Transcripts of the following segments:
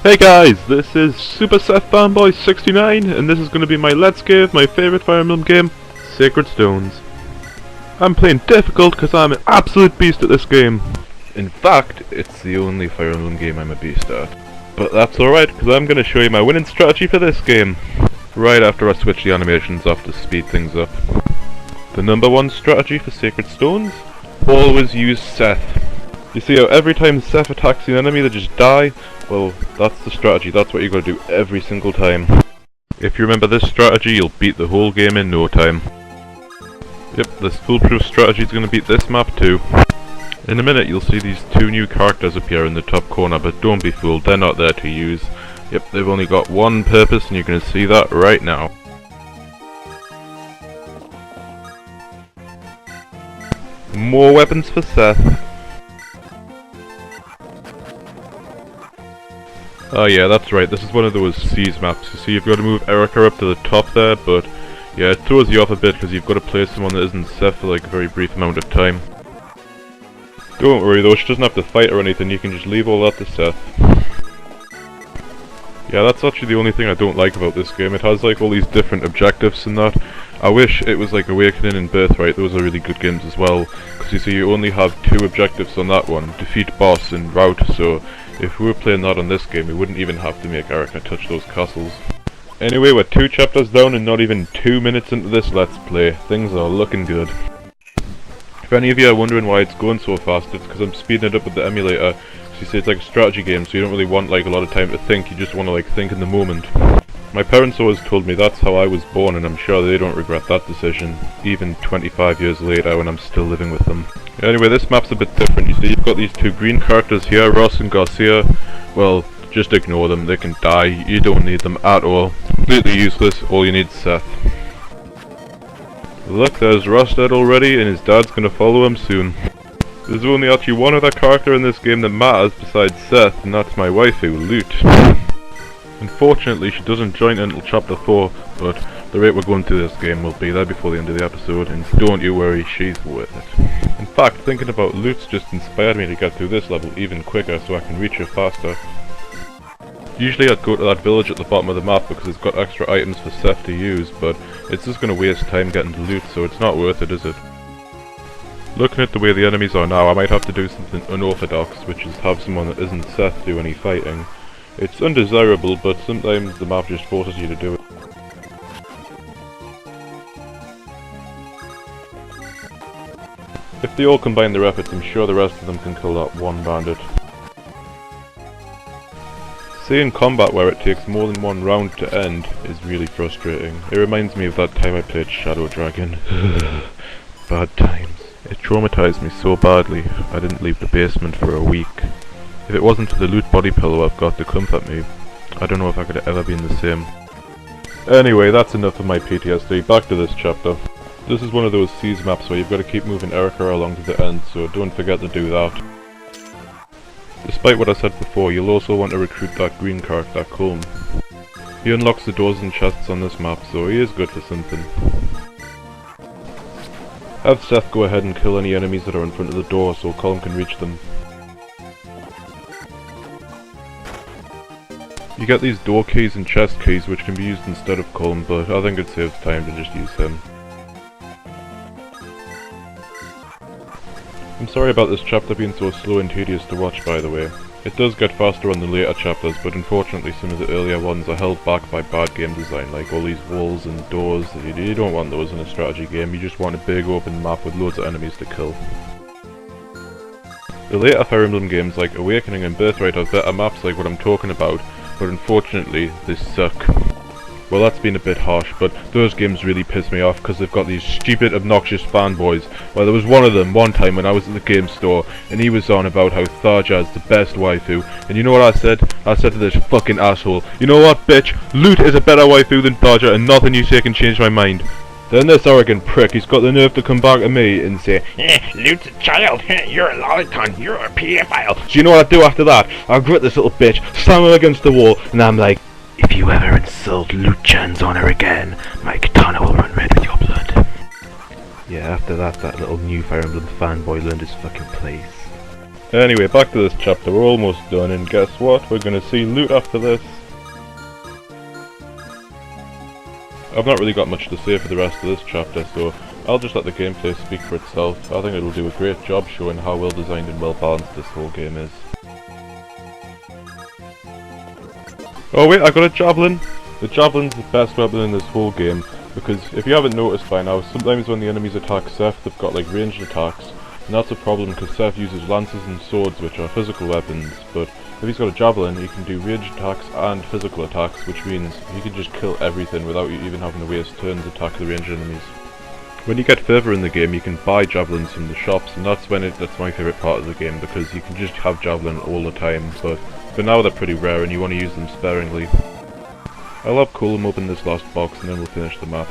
Hey guys, this is Super Seth Fanboy 69 and this is going to be my Let's Game of my favourite Fire Emblem game, Sacred Stones. I'm playing difficult because I'm an absolute beast at this game. In fact, it's the only Fire Emblem game I'm a beast at. But that's alright because I'm going to show you my winning strategy for this game. Right after I switch the animations off to speed things up. The number one strategy for Sacred Stones? Always use Seth. You see how every time Seth attacks an enemy they just die? Well, that's the strategy, that's what you gotta do every single time. If you remember this strategy, you'll beat the whole game in no time. Yep, this foolproof strategy is gonna beat this map too. In a minute you'll see these two new characters appear in the top corner, but don't be fooled, they're not there to use. Yep, they've only got one purpose and you're gonna see that right now. More weapons for Seth. Oh yeah, that's right, this is one of those Seas maps. You see, you've got to move Erica up to the top there, but yeah, it throws you off a bit because you've got to play someone that isn't Seth for like a very brief amount of time. Don't worry though, she doesn't have to fight or anything, you can just leave all that to Seth. Yeah, that's actually the only thing I don't like about this game. It has like all these different objectives and that. I wish it was like Awakening and Birthright, those are really good games as well. Because you see, you only have two objectives on that one, defeat boss and route, so if we were playing that on this game, we wouldn't even have to make Erica touch those castles. Anyway, we're 2 chapters down and not even 2 minutes into this Let's Play. Things are looking good. If any of you are wondering why it's going so fast, it's because I'm speeding it up with the emulator. So you see, it's like a strategy game, so you don't really want like a lot of time to think, you just want to like think in the moment. My parents always told me that's how I was born, and I'm sure they don't regret that decision, even 25 years later when I'm still living with them. Anyway, this map's a bit different. You see, you've got these two green characters here, Ross and Garcia. Well, just ignore them, they can die, you don't need them at all. Completely useless, all you need is Seth. Look, there's Ross dead already, and his dad's gonna follow him soon. There's only actually one other character in this game that matters besides Seth, and that's my waifu, Lute. Unfortunately, she doesn't join until chapter 4, but the rate we're going through this game will be there before the end of the episode, and don't you worry, she's worth it. In fact, thinking about Lute's just inspired me to get through this level even quicker so I can reach her faster. Usually I'd go to that village at the bottom of the map because it's got extra items for Seth to use, but it's just going to waste time getting to Lute, so it's not worth it, is it? Looking at the way the enemies are now, I might have to do something unorthodox, which is have someone that isn't Seth do any fighting. It's undesirable, but sometimes the map just forces you to do it. If they all combine their efforts, I'm sure the rest of them can kill that one bandit. Seeing combat where it takes more than one round to end is really frustrating. It reminds me of that time I played Shadow Dragon. Bad times. It traumatized me so badly, I didn't leave the basement for a week. If it wasn't for the loot body pillow I've got to comfort me, I don't know if I could have ever been the same. Anyway, that's enough of my PTSD, back to this chapter. This is one of those Seas maps where you've got to keep moving Erica along to the end, so don't forget to do that. Despite what I said before, you'll also want to recruit that green character, Colm. He unlocks the doors and chests on this map, so he is good for something. Have Seth go ahead and kill any enemies that are in front of the door so Colm can reach them. You get these door keys and chest keys which can be used instead of Colm, but I think it saves time to just use him. I'm sorry about this chapter being so slow and tedious to watch, by the way. It does get faster on the later chapters, but unfortunately some of the earlier ones are held back by bad game design, like all these walls and doors. You don't want those in a strategy game, you just want a big open map with loads of enemies to kill. The later Fire Emblem games like Awakening and Birthright have better maps like what I'm talking about, but unfortunately they suck. Well, that's been a bit harsh, but those games really piss me off because they've got these stupid, obnoxious fanboys. Well, there was one of them one time when I was at the game store, and he was on about how Tharja is the best waifu, and you know what I said? I said to this fucking asshole, you know what, bitch? Lute is a better waifu than Tharja, and nothing you say can change my mind. Then this arrogant prick, he's got the nerve to come back to me and say, Lute's a child, you're a lolicon, you're a pedophile. So you know what I do after that? I grit this little bitch, slam him against the wall, and I'm like, if you ever insult Lute-chan's honor again, my katana will run red with your blood. Yeah, after that little new Fire Emblem fanboy learned his fucking place. Anyway, back to this chapter. We're almost done, and guess what? We're gonna see loot after this. I've not really got much to say for the rest of this chapter, so I'll just let the gameplay speak for itself. I think it'll do a great job showing how well designed and well balanced this whole game is. Oh wait, I got a javelin! The javelin's the best weapon in this whole game, because if you haven't noticed by now, sometimes when the enemies attack Seth, they've got like ranged attacks, and that's a problem because Seth uses lances and swords, which are physical weapons, but if he's got a javelin, he can do ranged attacks and physical attacks, which means he can just kill everything without you even having to waste turns attacking the ranged enemies. When you get further in the game, you can buy javelins from the shops, and that's my favourite part of the game, because you can just have javelin all the time, but for now they're pretty rare and you want to use them sparingly. I'll have Colum open this last box and then we'll finish the map.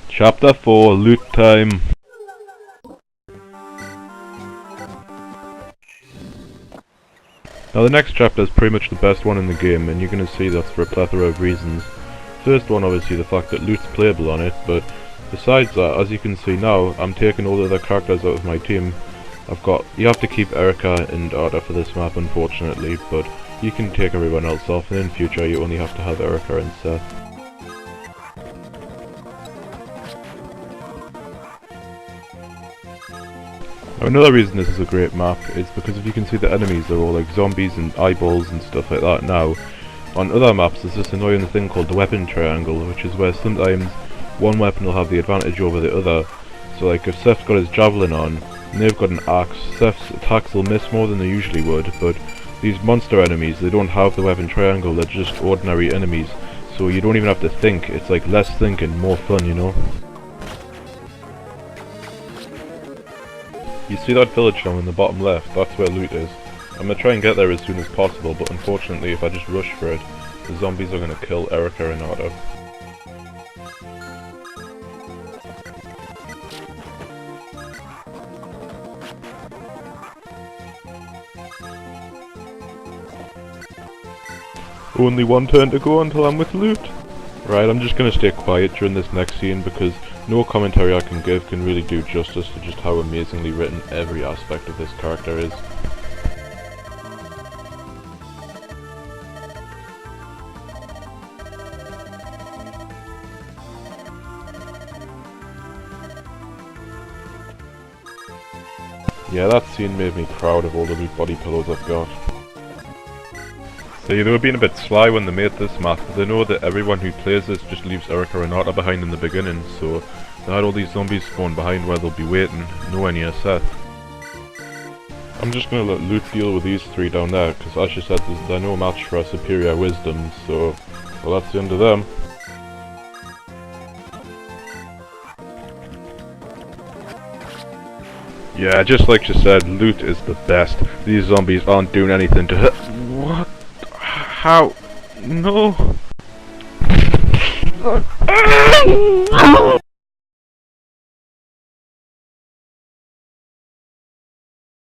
Chapter 4, Loot Time. Now the next chapter is pretty much the best one in the game, and you're going to see that's for a plethora of reasons. First one, obviously the fact that loot's playable on it, but besides that, as you can see now, I'm taking all the other characters out of my team. You have to keep Erica and Arta for this map unfortunately, but you can take everyone else off, and in future you only have to have Erica and Seth. Now, another reason this is a great map is because if you can see the enemies, they're all like zombies and eyeballs and stuff like that now. On other maps there's this annoying thing called the weapon triangle, which is where sometimes one weapon will have the advantage over the other. So like if Seth's got his javelin on and they've got an axe, Seth's attacks will miss more than they usually would, but these monster enemies, they don't have the weapon triangle, they're just ordinary enemies. So you don't even have to think, it's like less thinking, more fun, you know? You see that village down in the bottom left? That's where loot is. I'm gonna try and get there as soon as possible, but unfortunately if I just rush for it, the zombies are gonna kill Erica and Arta. Only one turn to go until I'm with loot. Right, I'm just gonna stay quiet during this next scene because no commentary I can give can really do justice to just how amazingly written every aspect of this character is. Yeah, that scene made me proud of all the loot body pillows I've got. See, they were being a bit sly when they made this map, but they know that everyone who plays this just leaves Erica and Arta behind in the beginning, so they had all these zombies spawn behind where they'll be waiting, nowhere near Seth. I'm just gonna let loot deal with these three down there, because as she said, they're no match for our superior wisdom, so well, that's the end of them. Yeah, just like she said, loot is the best. These zombies aren't doing anything to hurt. What? How? No.